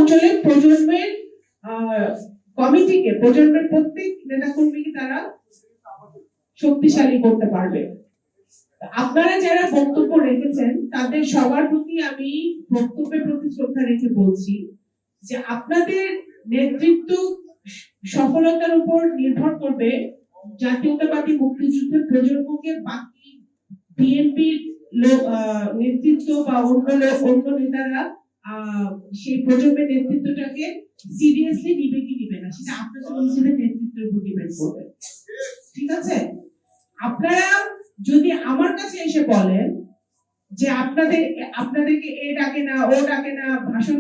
অঞ্চলে প্রজন্মের কমিটিকে, প্রজন্মের প্রত্যেক নেতাকর্মীকে তারা শক্তিশালী করতে পারবে। আপনারা যারা বক্তব্য রেখেছেন তাদের সবার প্রতি আমি বক্তব্যের প্রতি শ্রদ্ধা রেখে বলছি যে আপনাদের নেতৃত্ব সফলতার উপর নির্ভর করবে জাতীয়তাবাদী মুক্তিযুদ্ধের প্রজন্মকে বাকি বিএনপির নেতৃত্ব বা অন্য নেতারা সেই প্রজন্মের নেতৃত্বটাকে সিরিয়াসলি নিবে কি নিবে না, সেটা আপনাদের নিজেদের নেতৃত্বের উপর ডিপেন্ড করবে। ঠিক আছে? আপনারা যদি আমার কাছে এসে বলেন যে আপনাদেরকে এ ডাকে না, ও ডাকে না, ভাষণ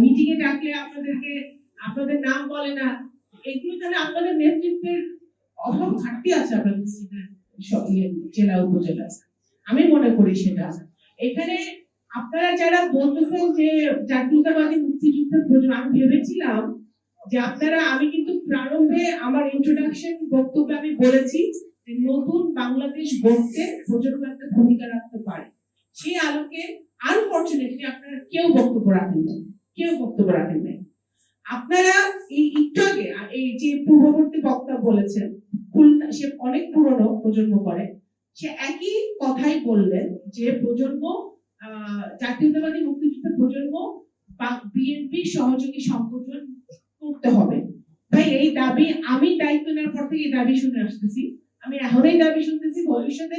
মিটিং এ ডাকলে আপনাদের নাম বলে না, এগুলো তাহলে আপনাদের নেতৃত্বের অভাব ঘাটতি আছে আপনাদের জেলা উপজেলা। আমি মনে করি সেটা এখানে আপনারা যারা বলতেছেন যে জাতীয়তাবাদী মুক্তিযুদ্ধের প্রয়োজন, আমি ভেবেছিলাম যে আমি কিন্তু প্রারম্ভে আমার ইন্ট্রোডাকশন বক্তব্যে আমি বলেছি যে নতুন বাংলাদেশ গড়তে প্রজন্ম একটা ভূমিকা রাখতে পারে। সেই আলোকে আনফরচুনেটলি আপনারা কেউ বক্তব্য রাখেন নাই। আপনারা এই একটু আগে এই যে পূর্ববর্তী বক্তা বলেছেন, সে অনেক পুরনো প্রজন্ম করে, সে একই কথাই বললেন যে প্রজন্ম জাতীয়তাবাদী মুক্তিযুদ্ধের প্রজন্ম বিএনপি সহযোগী সংগঠন করতে হবে। ভাই এই দাবি আমি দায়িত্ব নেওয়ার পর থেকে এই দাবি শুনে আসতেছি, আমি এখন এই দাবি শুনতেছি, ভবিষ্যতে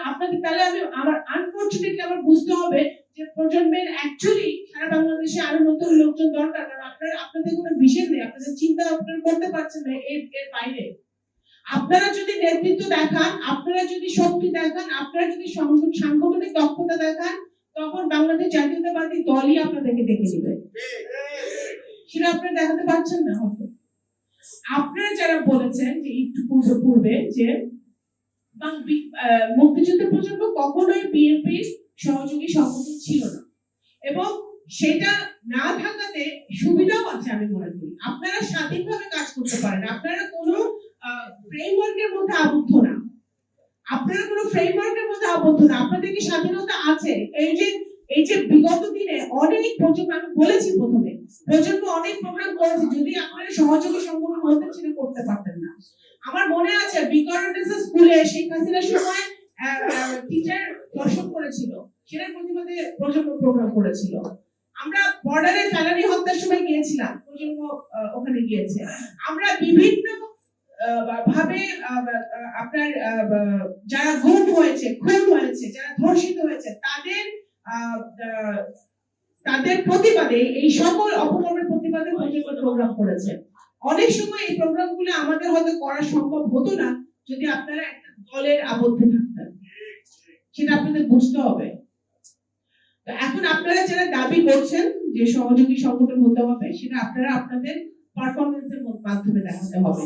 আপনাদের তাহলে আমার আনফরচুনেটলি আমার বুঝতে হবে যে প্রজন্মের অ্যাকচুয়ালি সারা বাংলাদেশে আরো নতুন লোকজন দরকার, কারণ আপনাদের কোনো ভিশন নেই, আপনাদের চিন্তা আপনারা করতে পারছেন না এর বাইরে। আপনারা যদি নেতৃত্ব দেখান, আপনারা যদি শক্তি দেখান, আপনারা যদি সাংগঠনিক দক্ষতা দেখান, তখন বাংলাদেশ জাতীয়তাবাদী দলই আপনাদেরকে ডেকে নেবে। সেটা আপনারা দেখাতে পারছেন না। হয়তো আপনারা যারা বলেছেন যে একটু পূর্বে যে মুক্তিযুদ্ধের প্রজন্ম কখনোই বিএনপির সহযোগী সংগঠন ছিল না, এবং সেটা না থাকাতে সুবিধাও আছে। আমি মনে করি আপনারা স্বাধীনভাবে কাজ করতে পারেন, আপনারা কোনো ফ্রেমওয়ার্কের মধ্যে আবদ্ধ না, আপনাদের কি স্বাধীনতা আছে? এই যে বিগত দিনে অনেক প্রজন্ম, আমি বলেছি প্রথমে, প্রজন্ম অনেক প্রোগ্রাম করেছে, যদি আপনারা সহযোগী সংগঠন হতে ছিল করতে পারতেন না। আমার মনে আছে বিকরণেস স্কুলে শেখ হাসিনার সময় টিচার দর্শন করেছিল, সেটার প্রতিবাদে প্রজন্ম প্রোগ্রাম করেছিল। আমরা বর্ডারে ফেলানি হত্যার সময় গিয়েছিলাম, প্রজন্ম ওখানে গিয়েছে। আমরা বিভিন্ন ভাবে আপনার যারা গুম হয়েছে, খুন হয়েছে, যারা ধর্ষিত হয়েছে, তাদের প্রতিবাদে, এই সকল অপকর্মের প্রতিবাদে প্রোগ্রাম করেছে। অনেক সময় এই প্রোগ্রামগুলো আমাদের হয়তো করা সম্ভব হতো না যদি আপনারা একটা দলের আবদ্ধ থাকতেন, সেটা আপনাদের বুঝতে হবে। তো এখন আপনারা যারা দাবি করছেন যে সহযোগী সংগঠন হতে হবে, সেটা আপনারা আপনাদের পারফরমেন্সের মাধ্যমে দেখাতে হবে।